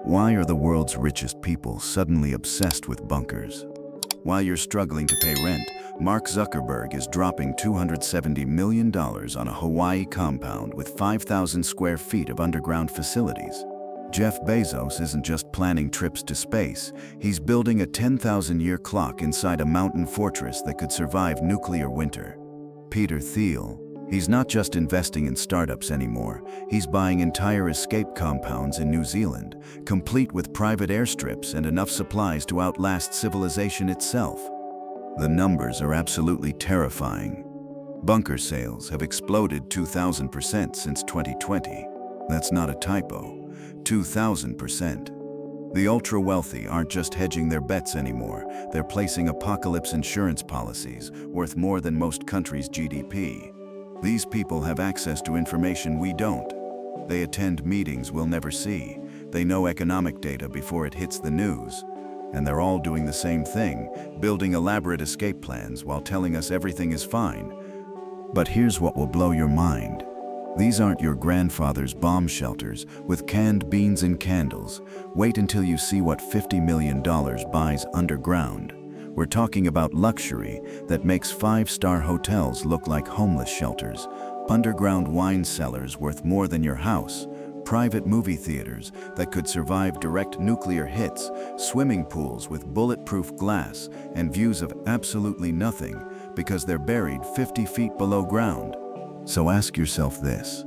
Why are the world's richest people suddenly obsessed with bunkers? While you're struggling to pay rent, Mark Zuckerberg is dropping $270 million on a Hawaii compound with 5,000 square feet of underground facilities. Jeff Bezos isn't just planning trips to space, he's building a 10,000-year clock inside a mountain fortress that could survive nuclear winter. Thiel, he's not just investing in startups anymore, he's buying entire escape compounds in New Zealand, complete with private airstrips and enough supplies to outlast civilization itself. The numbers are absolutely terrifying. Bunker sales have exploded 2,000% since 2020. That's not a typo, 2,000%. The ultra-wealthy aren't just hedging their bets anymore, they're placing apocalypse insurance policies worth more than most countries' GDP. These people have access to information we don't. They attend meetings we'll never see. They know economic data before it hits the news. And they're all doing the same thing, building elaborate escape plans while telling us everything is fine. But here's what will blow your mind. These aren't your grandfather's bomb shelters with canned beans and candles. Wait until you see what $50 million buys underground. We're talking about luxury that makes five-star hotels look like homeless shelters, underground wine cellars worth more than your house, private movie theaters that could survive direct nuclear hits, swimming pools with bulletproof glass, and views of absolutely nothing because they're buried 50 feet below ground. So ask yourself this.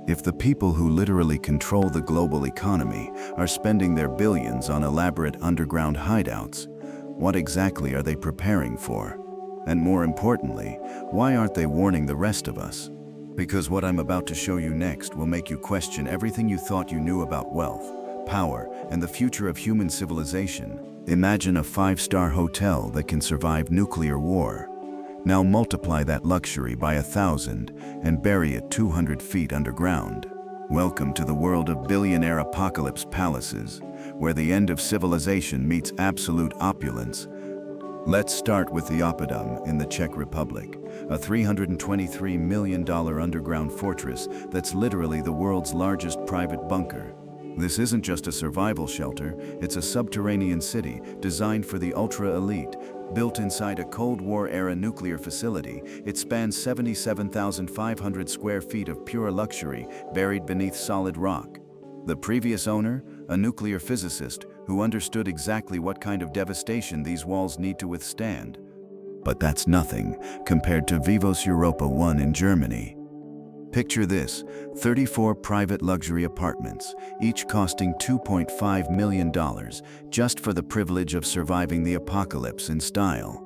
If the people who literally control the global economy are spending their billions on elaborate underground hideouts, what exactly are they preparing for? And more importantly, why aren't they warning the rest of us? Because what I'm about to show you next will make you question everything you thought you knew about wealth, power, and the future of human civilization. Imagine a five-star hotel that can survive nuclear war. Now multiply that luxury by 1,000 and bury it 200 feet underground. Welcome to the world of billionaire apocalypse palaces, where the end of civilization meets absolute opulence. Let's start with the Oppidum in the Czech Republic, a $323 million underground fortress that's literally the world's largest private bunker. This isn't just a survival shelter, it's a subterranean city designed for the ultra-elite. Built inside a Cold War-era nuclear facility, it spans 77,500 square feet of pure luxury buried beneath solid rock. The previous owner, a nuclear physicist who understood exactly what kind of devastation these walls need to withstand. But that's nothing compared to Vivos Europa 1 in Germany. Picture this, 34 private luxury apartments, each costing $2.5 million just for the privilege of surviving the apocalypse in style.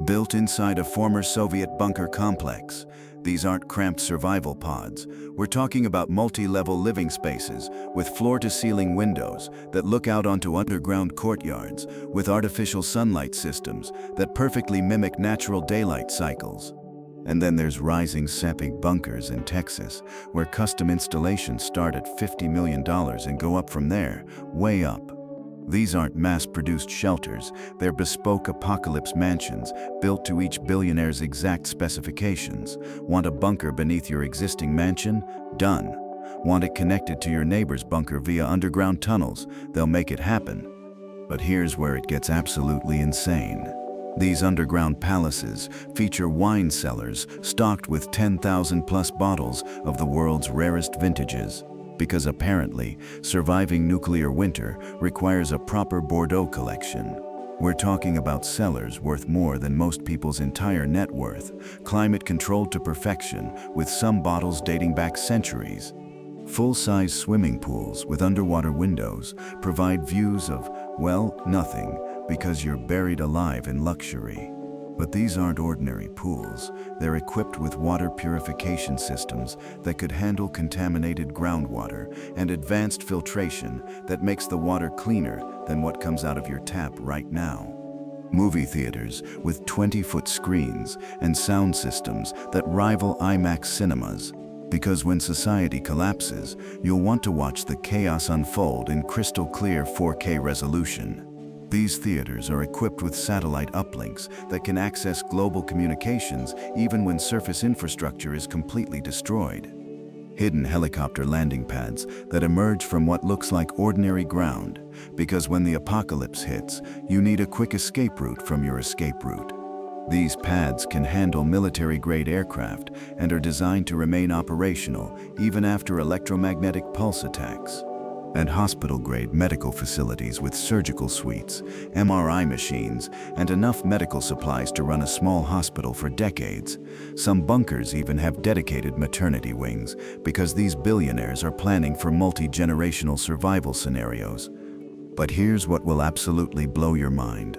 Built inside a former Soviet bunker complex, these aren't cramped survival pods. We're talking about multi-level living spaces with floor-to-ceiling windows that look out onto underground courtyards with artificial sunlight systems that perfectly mimic natural daylight cycles. And then there's rising sapping bunkers in Texas, where custom installations start at $50 million and go up from there, way up. These aren't mass-produced shelters, they're bespoke apocalypse mansions built to each billionaire's exact specifications. Want a bunker beneath your existing mansion? Done. Want it connected to your neighbor's bunker via underground tunnels? They'll make it happen. But here's where it gets absolutely insane. These underground palaces feature wine cellars stocked with 10,000 plus bottles of the world's rarest vintages. Because apparently, surviving nuclear winter requires a proper Bordeaux collection. We're talking about cellars worth more than most people's entire net worth, climate-controlled to perfection, with some bottles dating back centuries. Full-size swimming pools with underwater windows provide views of, well, nothing, because you're buried alive in luxury. But these aren't ordinary pools. They're equipped with water purification systems that could handle contaminated groundwater and advanced filtration that makes the water cleaner than what comes out of your tap right now. Movie theaters with 20-foot screens and sound systems that rival IMAX cinemas. Because when society collapses, you'll want to watch the chaos unfold in crystal clear 4K resolution. These theaters are equipped with satellite uplinks that can access global communications even when surface infrastructure is completely destroyed. hidden helicopter landing pads that emerge from what looks like ordinary ground, because when the apocalypse hits, you need a quick escape route from your escape route. These pads can handle military-grade aircraft and are designed to remain operational even after electromagnetic pulse attacks. And hospital-grade medical facilities with surgical suites, MRI machines, and enough medical supplies to run a small hospital for decades. Some bunkers even have dedicated maternity wings because these billionaires are planning for multi-generational survival scenarios. But here's what will absolutely blow your mind.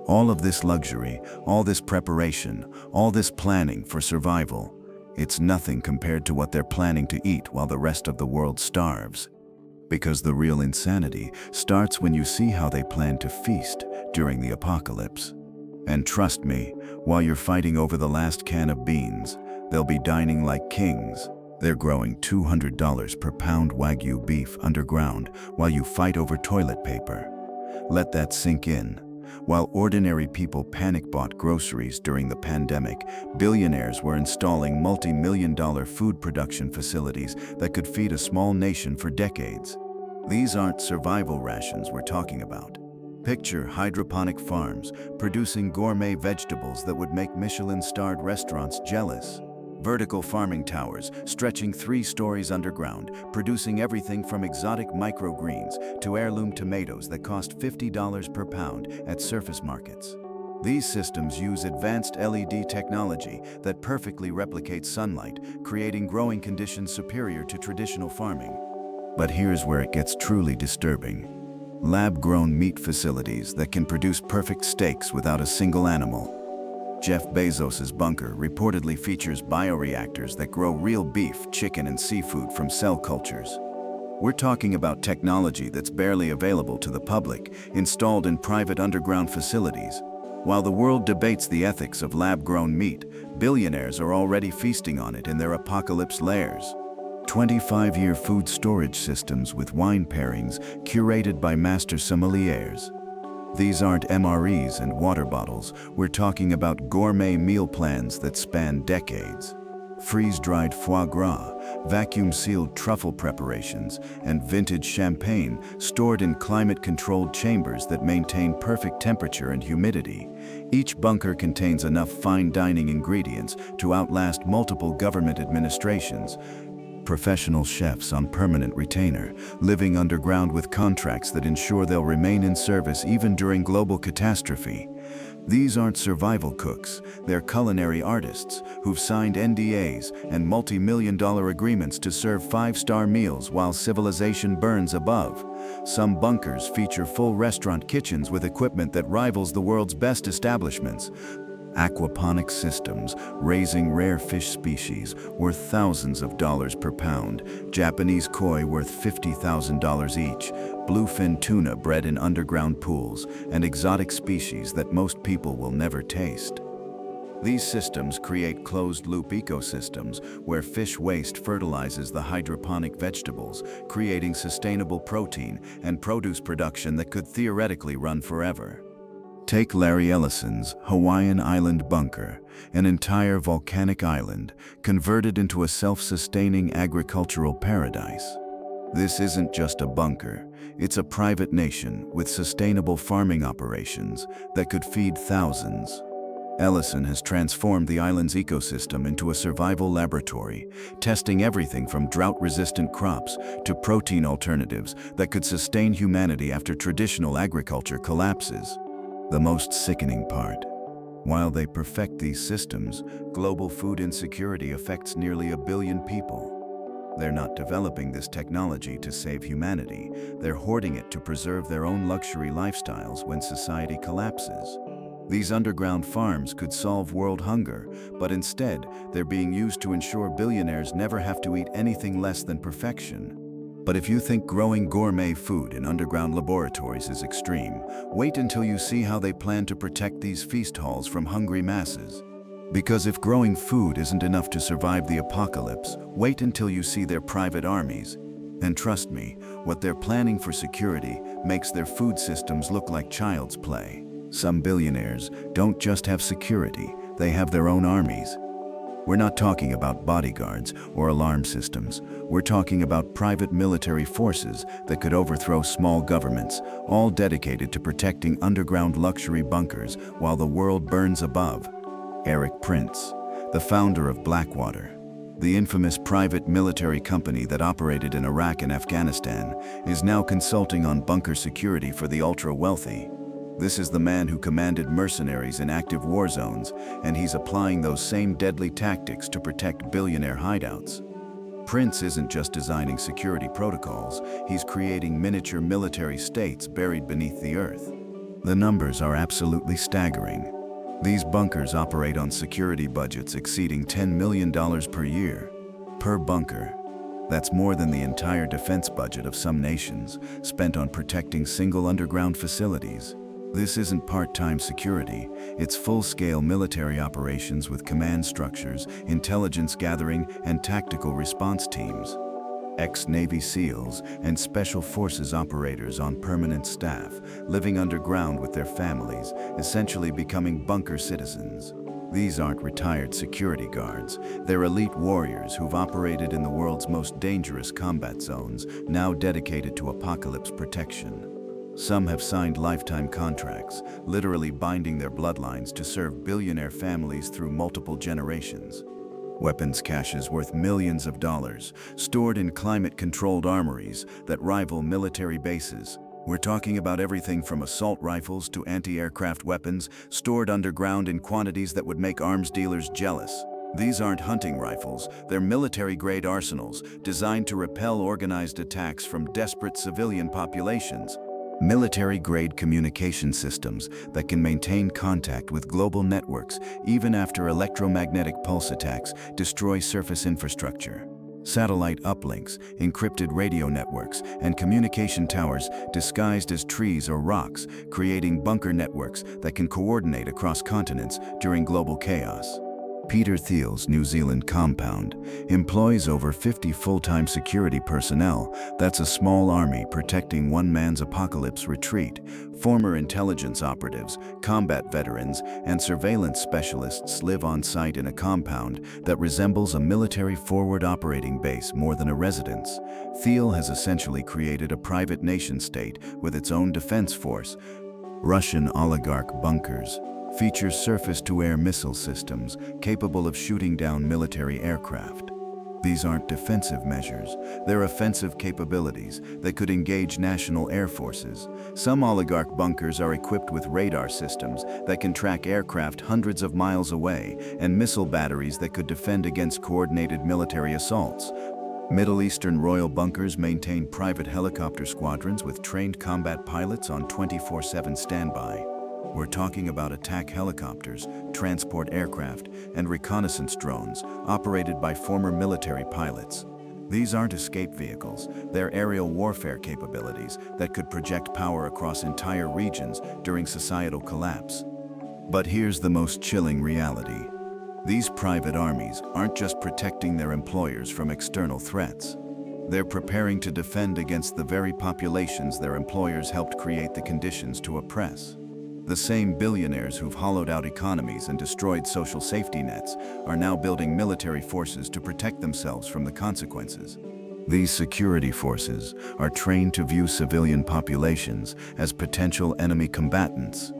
All of this luxury, all this preparation, all this planning for survival, it's nothing compared to what they're planning to eat while the rest of the world starves. Because the real insanity starts when you see how they plan to feast during the apocalypse. And trust me, while you're fighting over the last can of beans, they'll be dining like kings. They're growing $200 per pound Wagyu beef underground while you fight over toilet paper. Let that sink in. While ordinary people panic-bought groceries during the pandemic, billionaires were installing multi-million-dollar food production facilities that could feed a small nation for decades. These aren't survival rations we're talking about. Picture hydroponic farms producing gourmet vegetables that would make Michelin-starred restaurants jealous. Vertical farming towers stretching 3 stories underground, producing everything from exotic microgreens to heirloom tomatoes that cost $50 per pound at surface markets. These systems use advanced LED technology that perfectly replicates sunlight, creating growing conditions superior to traditional farming. But here's where it gets truly disturbing. Lab-grown meat facilities that can produce perfect steaks without a single animal. Jeff Bezos' bunker reportedly features bioreactors that grow real beef, chicken, and seafood from cell cultures. We're talking about technology that's barely available to the public, installed in private underground facilities. While the world debates the ethics of lab-grown meat, billionaires are already feasting on it in their apocalypse lairs. 25-year food storage systems with wine pairings curated by master sommeliers. These aren't MREs and water bottles. We're talking about gourmet meal plans that span decades. Freeze-dried foie gras, vacuum-sealed truffle preparations, and vintage champagne stored in climate-controlled chambers that maintain perfect temperature and humidity. Each bunker contains enough fine dining ingredients to outlast multiple government administrations. Professional chefs on permanent retainer, living underground with contracts that ensure they'll remain in service even during global catastrophe. These aren't survival cooks, they're culinary artists who've signed NDAs and multi-million-dollar agreements to serve 5-star meals while civilization burns above. Some bunkers feature full restaurant kitchens with equipment that rivals the world's best establishments. Aquaponic systems, raising rare fish species worth thousands of dollars per pound, Japanese koi worth $50,000 each, bluefin tuna bred in underground pools, and exotic species that most people will never taste. These systems create closed-loop ecosystems where fish waste fertilizes the hydroponic vegetables, creating sustainable protein and produce production that could theoretically run forever. Take Larry Ellison's Hawaiian Island bunker, an entire volcanic island converted into a self-sustaining agricultural paradise. This isn't just a bunker, it's a private nation with sustainable farming operations that could feed thousands. Ellison has transformed the island's ecosystem into a survival laboratory, testing everything from drought-resistant crops to protein alternatives that could sustain humanity after traditional agriculture collapses. The most sickening part. While they perfect these systems, global food insecurity affects nearly 1 billion people. They're not developing this technology to save humanity, they're hoarding it to preserve their own luxury lifestyles when society collapses. These underground farms could solve world hunger, but instead, they're being used to ensure billionaires never have to eat anything less than perfection. But if you think growing gourmet food in underground laboratories is extreme, wait until you see how they plan to protect these feast halls from hungry masses. Because if growing food isn't enough to survive the apocalypse, wait until you see their private armies. And trust me, what they're planning for security makes their food systems look like child's play. Some billionaires don't just have security, they have their own armies. We're not talking about bodyguards or alarm systems. We're talking about private military forces that could overthrow small governments, all dedicated to protecting underground luxury bunkers while the world burns above. Eric Prince, the founder of Blackwater, the infamous private military company that operated in Iraq and Afghanistan, is now consulting on bunker security for the ultra-wealthy. This is the man who commanded mercenaries in active war zones, and he's applying those same deadly tactics to protect billionaire hideouts. Prince isn't just designing security protocols, he's creating miniature military states buried beneath the earth. The numbers are absolutely staggering. These bunkers operate on security budgets exceeding $10 million per year. Per bunker. That's more than the entire defense budget of some nations, spent on protecting single underground facilities. This isn't part-time security, it's full-scale military operations with command structures, intelligence gathering, and tactical response teams. Ex-Navy SEALs and Special Forces operators on permanent staff, living underground with their families, essentially becoming bunker citizens. These aren't retired security guards, they're elite warriors who've operated in the world's most dangerous combat zones, now dedicated to apocalypse protection. Some have signed lifetime contracts, literally binding their bloodlines to serve billionaire families through multiple generations. Weapons caches worth millions of dollars, stored in climate-controlled armories that rival military bases. We're talking about everything from assault rifles to anti-aircraft weapons, stored underground in quantities that would make arms dealers jealous. These aren't hunting rifles, they're military-grade arsenals, designed to repel organized attacks from desperate civilian populations. Military-grade communication systems that can maintain contact with global networks even after electromagnetic pulse attacks destroy surface infrastructure. Satellite uplinks, encrypted radio networks, and communication towers disguised as trees or rocks, creating bunker networks that can coordinate across continents during global chaos. Peter Thiel's New Zealand compound employs over 50 full-time security personnel. That's a small army protecting one man's apocalypse retreat. Former intelligence operatives, combat veterans, and surveillance specialists live on site in a compound that resembles a military forward operating base more than a residence. Thiel has essentially created a private nation-state with its own defense force. Russian oligarch bunkers feature surface-to-air missile systems capable of shooting down military aircraft. These aren't defensive measures, they're offensive capabilities that could engage national air forces. Some oligarch bunkers are equipped with radar systems that can track aircraft hundreds of miles away and missile batteries that could defend against coordinated military assaults. Middle Eastern royal bunkers maintain private helicopter squadrons with trained combat pilots on 24/7 standby. We're talking about attack helicopters, transport aircraft, and reconnaissance drones operated by former military pilots. These aren't escape vehicles, they're aerial warfare capabilities that could project power across entire regions during societal collapse. But here's the most chilling reality. These private armies aren't just protecting their employers from external threats. They're preparing to defend against the very populations their employers helped create the conditions to oppress. The same billionaires who've hollowed out economies and destroyed social safety nets are now building military forces to protect themselves from the consequences. These security forces are trained to view civilian populations as potential enemy combatants.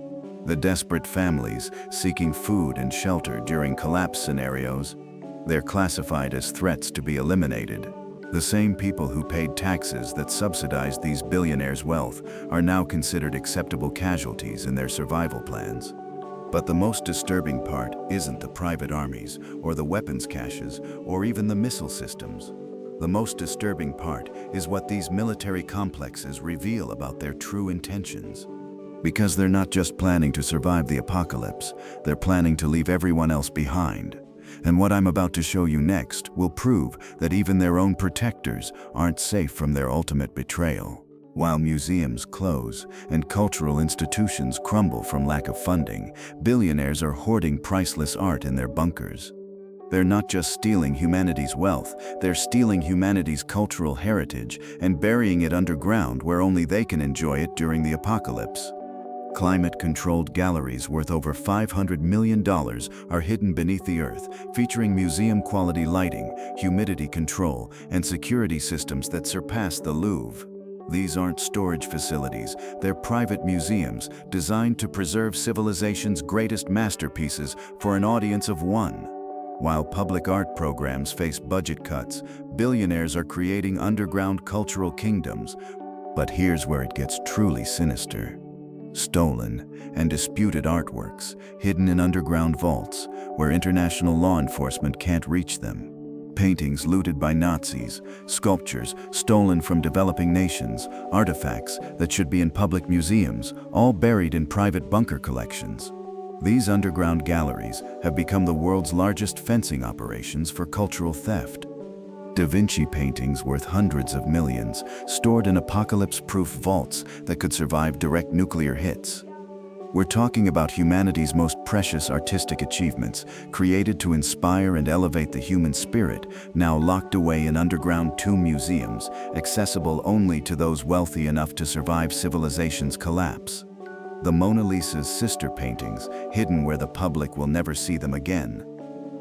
The desperate families seeking food and shelter during collapse scenarios, they're classified as threats to be eliminated. The same people who paid taxes that subsidized these billionaires' wealth are now considered acceptable casualties in their survival plans. But the most disturbing part isn't the private armies, or the weapons caches, or even the missile systems. The most disturbing part is what these military complexes reveal about their true intentions. Because they're not just planning to survive the apocalypse, they're planning to leave everyone else behind. And what I'm about to show you next will prove that even their own protectors aren't safe from their ultimate betrayal. While museums close and cultural institutions crumble from lack of funding, billionaires are hoarding priceless art in their bunkers. They're not just stealing humanity's wealth, they're stealing humanity's cultural heritage and burying it underground where only they can enjoy it during the apocalypse. Climate-controlled galleries worth over $500 million are hidden beneath the earth, featuring museum-quality lighting, humidity control, and security systems that surpass the Louvre. These aren't storage facilities, they're private museums designed to preserve civilization's greatest masterpieces for an audience of one. While public art programs face budget cuts, billionaires are creating underground cultural kingdoms. But here's where it gets truly sinister. Stolen and disputed artworks, hidden in underground vaults, where international law enforcement can't reach them. Paintings looted by Nazis, sculptures stolen from developing nations, artifacts that should be in public museums, all buried in private bunker collections. These underground galleries have become the world's largest fencing operations for cultural theft. Da Vinci paintings worth hundreds of millions, stored in apocalypse-proof vaults that could survive direct nuclear hits. We're talking about humanity's most precious artistic achievements, created to inspire and elevate the human spirit, now locked away in underground tomb museums, accessible only to those wealthy enough to survive civilization's collapse. The Mona Lisa's sister paintings, hidden where the public will never see them again.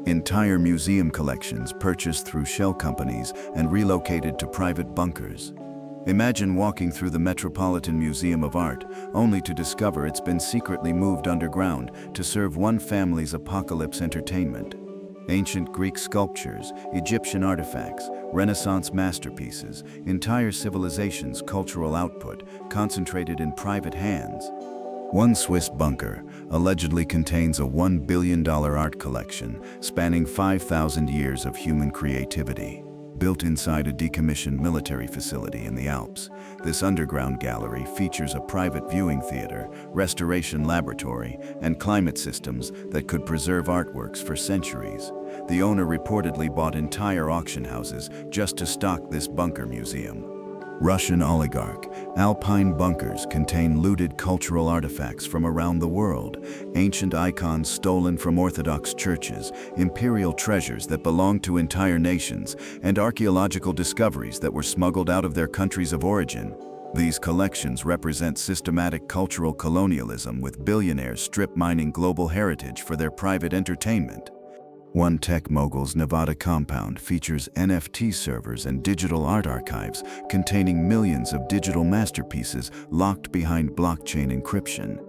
Entire museum collections purchased through shell companies and relocated to private bunkers. Imagine walking through the Metropolitan Museum of Art, only to discover it's been secretly moved underground to serve one family's apocalypse entertainment. Ancient Greek sculptures, Egyptian artifacts, Renaissance masterpieces, entire civilization's cultural output concentrated in private hands. One Swiss bunker allegedly contains a $1 billion art collection spanning 5,000 years of human creativity. Built inside a decommissioned military facility in the Alps, this underground gallery features a private viewing theater, restoration laboratory, and climate systems that could preserve artworks for centuries. The owner reportedly bought entire auction houses just to stock this bunker museum. Russian oligarch, Alpine bunkers contain looted cultural artifacts from around the world, ancient icons stolen from Orthodox churches, imperial treasures that belong to entire nations, and archaeological discoveries that were smuggled out of their countries of origin. These collections represent systematic cultural colonialism, with billionaires strip mining global heritage for their private entertainment. One tech mogul's Nevada compound features NFT servers and digital art archives containing millions of digital masterpieces locked behind blockchain encryption.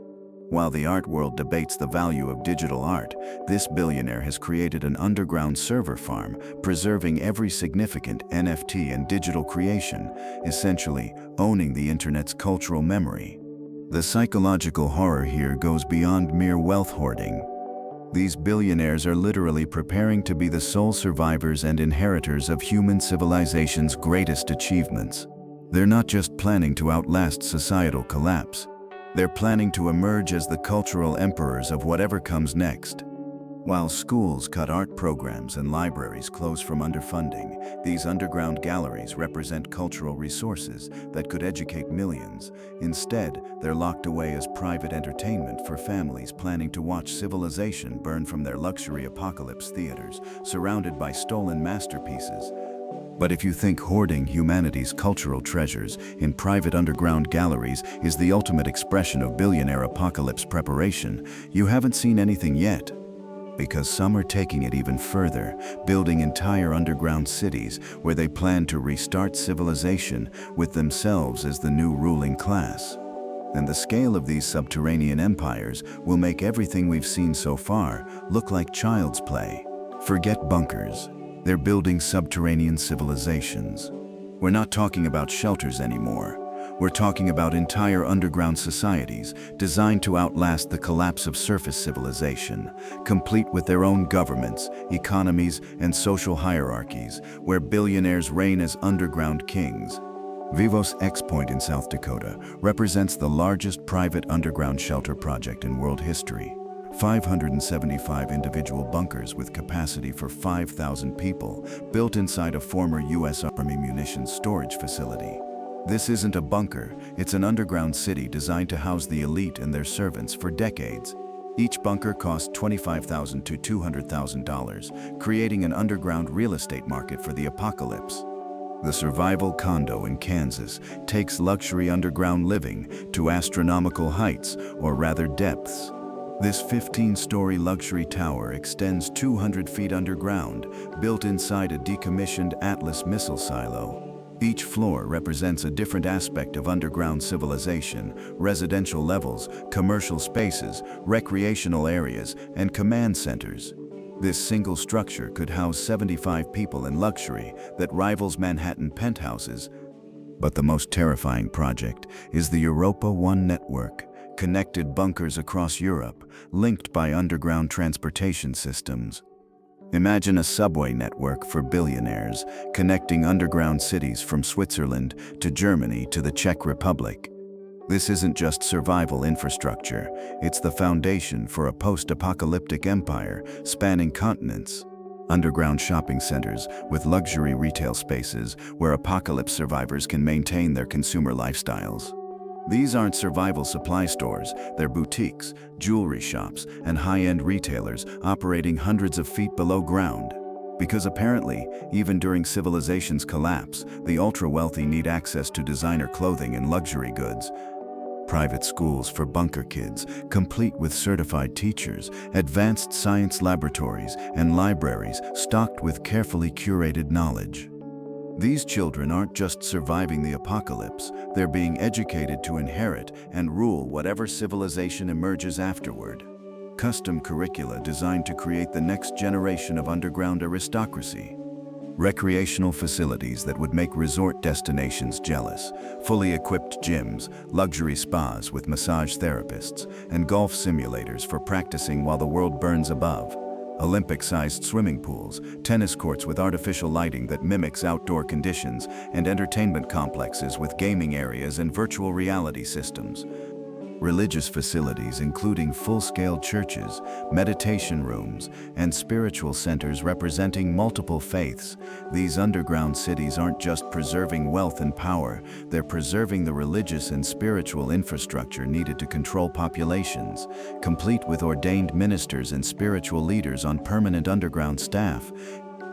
While the art world debates the value of digital art, this billionaire has created an underground server farm, preserving every significant NFT and digital creation, essentially owning the internet's cultural memory. The psychological horror here goes beyond mere wealth hoarding. These billionaires are literally preparing to be the sole survivors and inheritors of human civilization's greatest achievements. They're not just planning to outlast societal collapse. They're planning to emerge as the cultural emperors of whatever comes next. While schools cut art programs and libraries close from underfunding, these underground galleries represent cultural resources that could educate millions. Instead, they're locked away as private entertainment for families planning to watch civilization burn from their luxury apocalypse theaters, surrounded by stolen masterpieces. But if you think hoarding humanity's cultural treasures in private underground galleries is the ultimate expression of billionaire apocalypse preparation, you haven't seen anything yet. Because some are taking it even further, building entire underground cities where they plan to restart civilization with themselves as the new ruling class. And the scale of these subterranean empires will make everything we've seen so far look like child's play. Forget bunkers. They're building subterranean civilizations. We're not talking about shelters anymore. We're talking about entire underground societies designed to outlast the collapse of surface civilization, complete with their own governments, economies, and social hierarchies, where billionaires reign as underground kings. Vivos X Point in South Dakota represents the largest private underground shelter project in world history. 575 individual bunkers with capacity for 5,000 people, built inside a former U.S. Army munitions storage facility. This isn't a bunker, it's an underground city designed to house the elite and their servants for decades. Each bunker costs $25,000 to $200,000, creating an underground real estate market for the apocalypse. The survival condo in Kansas takes luxury underground living to astronomical heights, or rather depths. This 15-story luxury tower extends 200 feet underground, built inside a decommissioned Atlas missile silo. Each floor represents a different aspect of underground civilization: residential levels, commercial spaces, recreational areas, and command centers. This single structure could house 75 people in luxury that rivals Manhattan penthouses. But the most terrifying project is the Europa One network, connected bunkers across Europe, linked by underground transportation systems. Imagine a subway network for billionaires, connecting underground cities from Switzerland to Germany to the Czech Republic. This isn't just survival infrastructure, it's the foundation for a post-apocalyptic empire spanning continents. Underground shopping centers with luxury retail spaces where apocalypse survivors can maintain their consumer lifestyles. These aren't survival supply stores, they're boutiques, jewelry shops, and high-end retailers operating hundreds of feet below ground. Because apparently, even during civilization's collapse, the ultra-wealthy need access to designer clothing and luxury goods. Private schools for bunker kids, complete with certified teachers, advanced science laboratories, and libraries stocked with carefully curated knowledge. These children aren't just surviving the apocalypse, they're being educated to inherit and rule whatever civilization emerges afterward. Custom curricula designed to create the next generation of underground aristocracy. Recreational facilities that would make resort destinations jealous, fully equipped gyms, luxury spas with massage therapists, and golf simulators for practicing while the world burns above. Olympic-sized swimming pools, tennis courts with artificial lighting that mimics outdoor conditions, and entertainment complexes with gaming areas and virtual reality systems. Religious facilities including full-scale churches, meditation rooms, and spiritual centers representing multiple faiths. These underground cities aren't just preserving wealth and power, they're preserving the religious and spiritual infrastructure needed to control populations, complete with ordained ministers and spiritual leaders on permanent underground staff.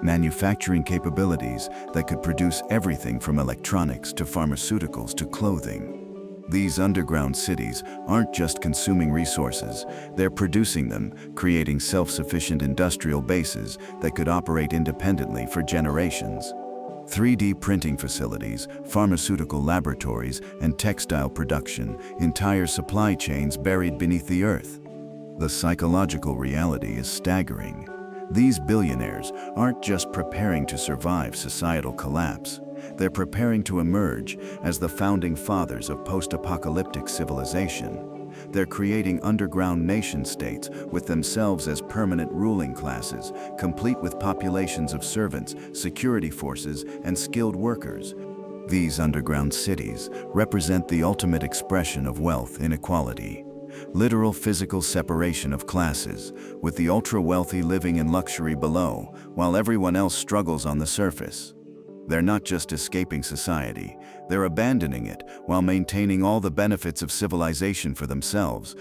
Manufacturing capabilities that could produce everything from electronics to pharmaceuticals to clothing. These underground cities aren't just consuming resources, they're producing them, creating self-sufficient industrial bases that could operate independently for generations. 3D printing facilities, pharmaceutical laboratories, and textile production, entire supply chains buried beneath the earth. The psychological reality is staggering. These billionaires aren't just preparing to survive societal collapse. They're preparing to emerge as the founding fathers of post-apocalyptic civilization. They're creating underground nation-states with themselves as permanent ruling classes, complete with populations of servants, security forces, and skilled workers. These underground cities represent the ultimate expression of wealth inequality. Literal physical separation of classes, with the ultra-wealthy living in luxury below, while everyone else struggles on the surface. They're not just escaping society, they're abandoning it while maintaining all the benefits of civilization for themselves.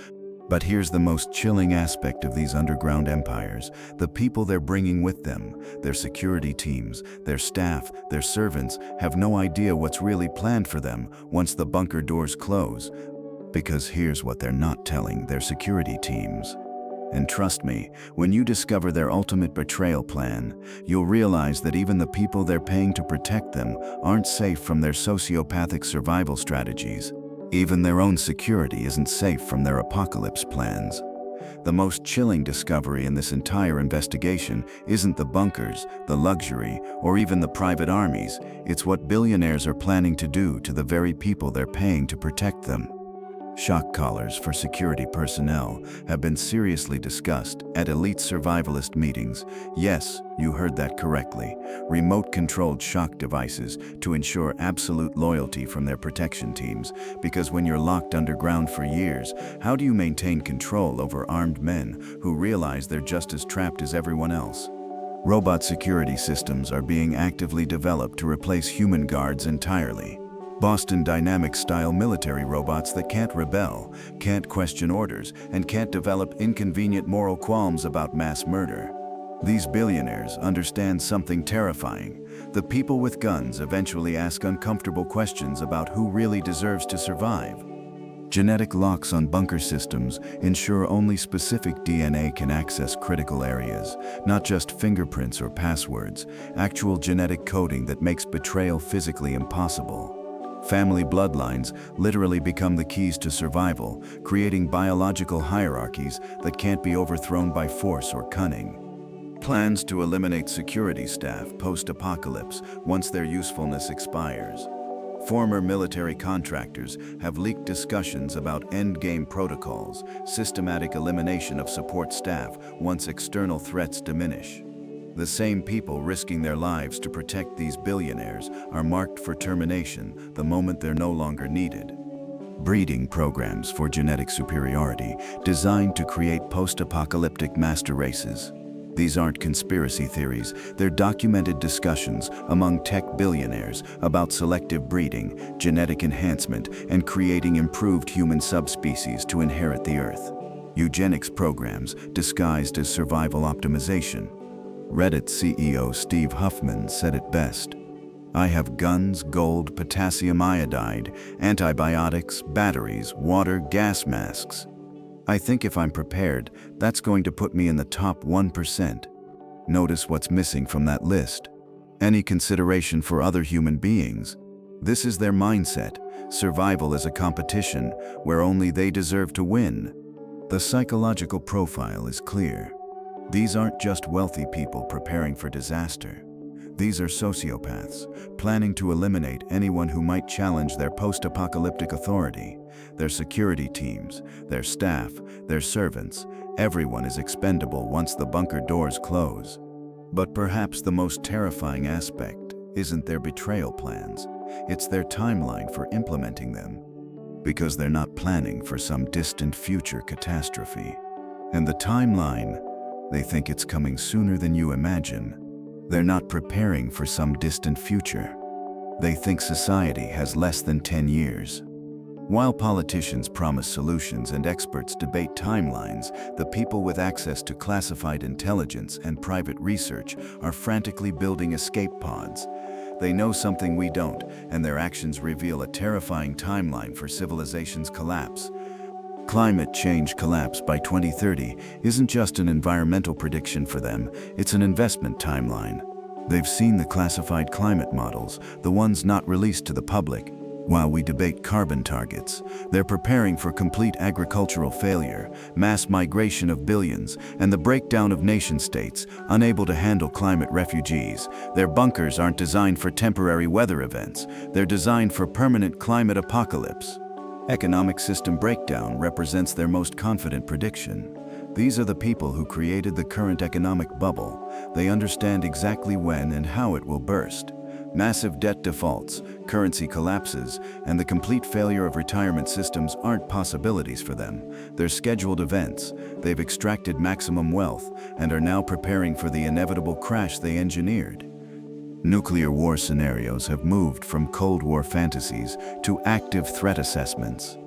But here's the most chilling aspect of these underground empires: the people they're bringing with them. Their security teams, their staff, their servants have no idea what's really planned for them once the bunker doors close. Because here's what they're not telling their security teams. And trust me, when you discover their ultimate betrayal plan, you'll realize that even the people they're paying to protect them aren't safe from their sociopathic survival strategies. Even their own security isn't safe from their apocalypse plans. The most chilling discovery in this entire investigation isn't the bunkers, the luxury, or even the private armies. It's what billionaires are planning to do to the very people they're paying to protect them. Shock collars for security personnel have been seriously discussed at elite survivalist meetings. Yes, you heard that correctly. Remote-controlled shock devices to ensure absolute loyalty from their protection teams. Because when you're locked underground for years, how do you maintain control over armed men who realize they're just as trapped as everyone else? Robot security systems are being actively developed to replace human guards entirely. Boston Dynamics-style military robots that can't rebel, can't question orders, and can't develop inconvenient moral qualms about mass murder. These billionaires understand something terrifying. The people with guns eventually ask uncomfortable questions about who really deserves to survive. Genetic locks on bunker systems ensure only specific DNA can access critical areas, not just fingerprints or passwords, actual genetic coding that makes betrayal physically impossible. Family bloodlines literally become the keys to survival, creating biological hierarchies that can't be overthrown by force or cunning. Plans to eliminate security staff post-apocalypse once their usefulness expires. Former military contractors have leaked discussions about endgame protocols, systematic elimination of support staff once external threats diminish. The same people risking their lives to protect these billionaires are marked for termination the moment they're no longer needed. Breeding programs for genetic superiority designed to create post-apocalyptic master races. These aren't conspiracy theories, they're documented discussions among tech billionaires about selective breeding, genetic enhancement, and creating improved human subspecies to inherit the Earth. Eugenics programs disguised as survival optimization. Reddit CEO Steve Huffman said it best. "I have guns, gold, potassium iodide, antibiotics, batteries, water, gas masks. I think if I'm prepared, that's going to put me in the top 1%. Notice what's missing from that list. Any consideration for other human beings. This is their mindset. Survival is a competition where only they deserve to win." The psychological profile is clear. These aren't just wealthy people preparing for disaster. These are sociopaths, planning to eliminate anyone who might challenge their post-apocalyptic authority. Their security teams, their staff, their servants, everyone is expendable once the bunker doors close. But perhaps the most terrifying aspect isn't their betrayal plans, it's their timeline for implementing them. Because they're not planning for some distant future catastrophe. And the timeline, they think it's coming sooner than you imagine. They're not preparing for some distant future. They think society has less than 10 years. While politicians promise solutions and experts debate timelines, the people with access to classified intelligence and private research are frantically building escape pods. They know something we don't, and their actions reveal a terrifying timeline for civilization's collapse. Climate change collapse by 2030 isn't just an environmental prediction for them, it's an investment timeline. They've seen the classified climate models, the ones not released to the public. While we debate carbon targets, they're preparing for complete agricultural failure, mass migration of billions, and the breakdown of nation-states unable to handle climate refugees. Their bunkers aren't designed for temporary weather events, they're designed for permanent climate apocalypse. Economic system breakdown represents their most confident prediction. These are the people who created the current economic bubble. They understand exactly when and how it will burst. Massive debt defaults, currency collapses, and the complete failure of retirement systems aren't possibilities for them. They're scheduled events. They've extracted maximum wealth and are now preparing for the inevitable crash they engineered. Nuclear war scenarios have moved from Cold War fantasies to active threat assessments.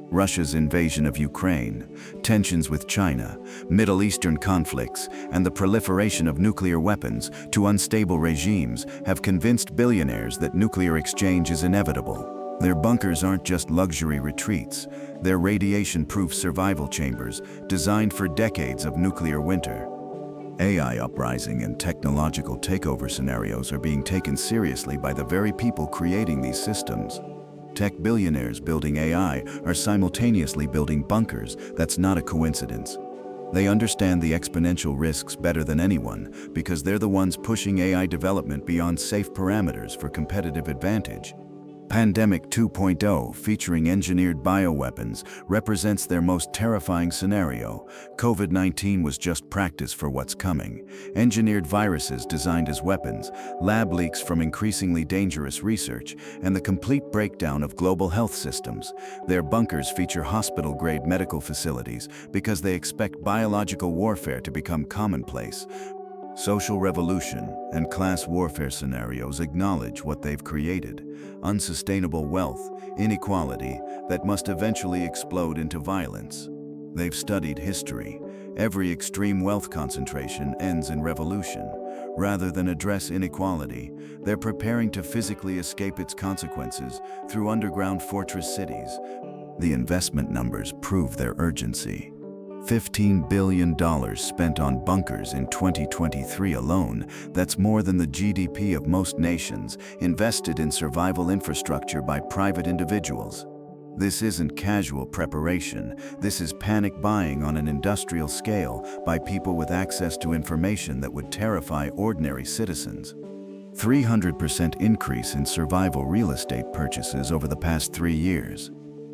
Russia's invasion of Ukraine, tensions with China, Middle Eastern conflicts, and the proliferation of nuclear weapons to unstable regimes have convinced billionaires that nuclear exchange is inevitable. Their bunkers aren't just luxury retreats, they're radiation-proof survival chambers designed for decades of nuclear winter. AI uprising and technological takeover scenarios are being taken seriously by the very people creating these systems. Tech billionaires building AI are simultaneously building bunkers. That's not a coincidence. They understand the exponential risks better than anyone because they're the ones pushing AI development beyond safe parameters for competitive advantage. Pandemic 2.0, featuring engineered bioweapons, represents their most terrifying scenario. COVID-19 was just practice for what's coming. Engineered viruses designed as weapons, lab leaks from increasingly dangerous research, and the complete breakdown of global health systems. Their bunkers feature hospital-grade medical facilities because they expect biological warfare to become commonplace. Social revolution and class warfare scenarios acknowledge what they've created: unsustainable wealth, inequality that must eventually explode into violence. They've studied history. Every extreme wealth concentration ends in revolution. Rather than address inequality, they're preparing to physically escape its consequences through underground fortress cities. The investment numbers prove their urgency. $15 billion spent on bunkers in 2023 alone. That's more than the GDP of most nations, invested in survival infrastructure by private individuals. This isn't casual preparation. This is panic buying on an industrial scale by people with access to information that would terrify ordinary citizens. 300% increase in survival real estate purchases over the past 3 years.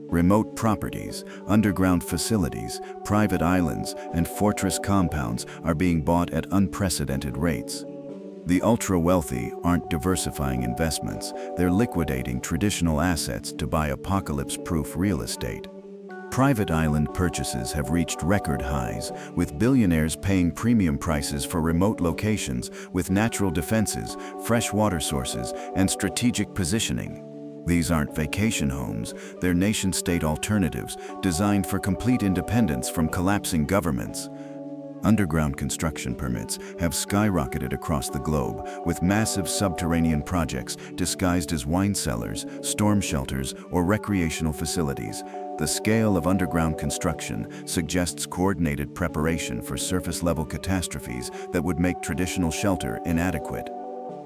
Remote properties, underground facilities, private islands, and fortress compounds are being bought at unprecedented rates. The ultra-wealthy aren't diversifying investments, they're liquidating traditional assets to buy apocalypse-proof real estate. Private island purchases have reached record highs, with billionaires paying premium prices for remote locations with natural defenses, fresh water sources, and strategic positioning. These aren't vacation homes, they're nation-state alternatives designed for complete independence from collapsing governments. Underground construction permits have skyrocketed across the globe, with massive subterranean projects disguised as wine cellars, storm shelters, or recreational facilities. The scale of underground construction suggests coordinated preparation for surface-level catastrophes that would make traditional shelter inadequate.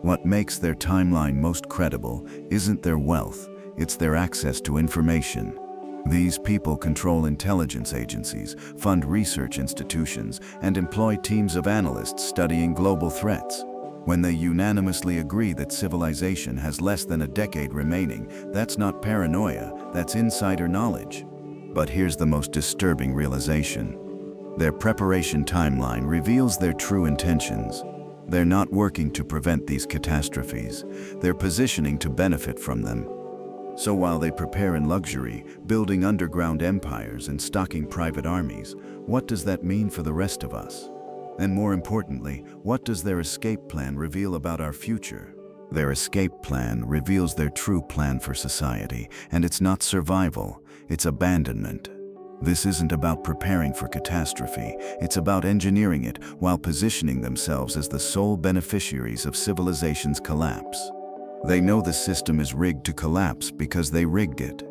What makes their timeline most credible isn't their wealth, it's their access to information. These people control intelligence agencies, fund research institutions, and employ teams of analysts studying global threats. When they unanimously agree that civilization has less than a decade remaining, that's not paranoia, that's insider knowledge. But here's the most disturbing realization. Their preparation timeline reveals their true intentions. They're not working to prevent these catastrophes, they're positioning to benefit from them. So while they prepare in luxury, building underground empires and stocking private armies, what does that mean for the rest of us? And more importantly, what does their escape plan reveal about our future? Their escape plan reveals their true plan for society, and it's not survival, it's abandonment. This isn't about preparing for catastrophe, it's about engineering it while positioning themselves as the sole beneficiaries of civilization's collapse. They know the system is rigged to collapse because they rigged it.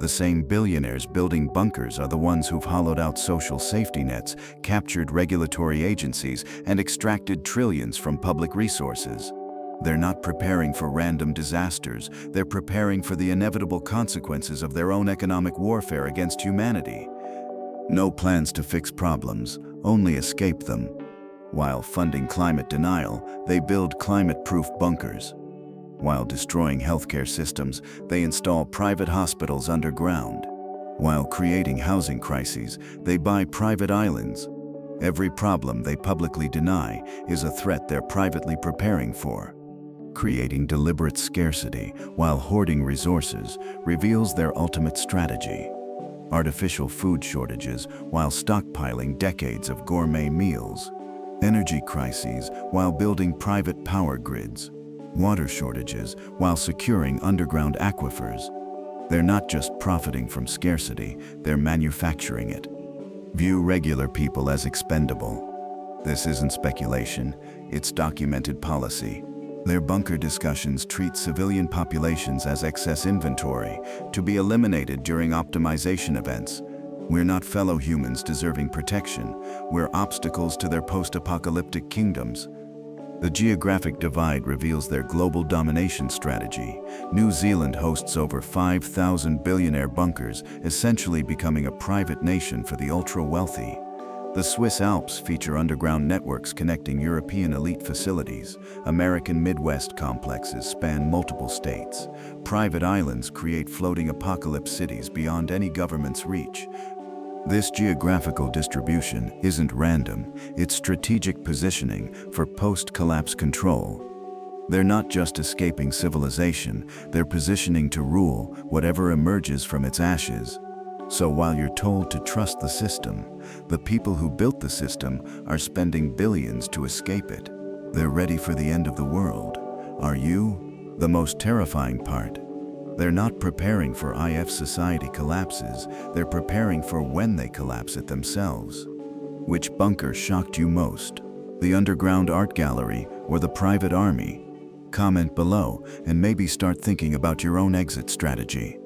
The same billionaires building bunkers are the ones who've hollowed out social safety nets, captured regulatory agencies, and extracted trillions from public resources. They're not preparing for random disasters, they're preparing for the inevitable consequences of their own economic warfare against humanity. No plans to fix problems, only escape them. While funding climate denial, they build climate-proof bunkers. While destroying healthcare systems, they install private hospitals underground. While creating housing crises, they buy private islands. Every problem they publicly deny is a threat they're privately preparing for. Creating deliberate scarcity while hoarding resources reveals their ultimate strategy. Artificial food shortages while stockpiling decades of gourmet meals. Energy crises while building private power grids. Water shortages while securing underground aquifers. They're not just profiting from scarcity, they're manufacturing it. View regular people as expendable. This isn't speculation, it's documented policy. Their bunker discussions treat civilian populations as excess inventory, to be eliminated during optimization events. We're not fellow humans deserving protection, we're obstacles to their post-apocalyptic kingdoms. The geographic divide reveals their global domination strategy. New Zealand hosts over 5,000 billionaire bunkers, essentially becoming a private nation for the ultra-wealthy. The Swiss Alps feature underground networks connecting European elite facilities. American Midwest complexes span multiple states. Private islands create floating apocalypse cities beyond any government's reach. This geographical distribution isn't random, it's strategic positioning for post-collapse control. They're not just escaping civilization, they're positioning to rule whatever emerges from its ashes. So while you're told to trust the system, the people who built the system are spending billions to escape it. They're ready for the end of the world. Are you? The most terrifying part. They're not preparing for if society collapses, they're preparing for when they collapse it themselves. Which bunker shocked you most? The underground art gallery or the private army? Comment below and maybe start thinking about your own exit strategy.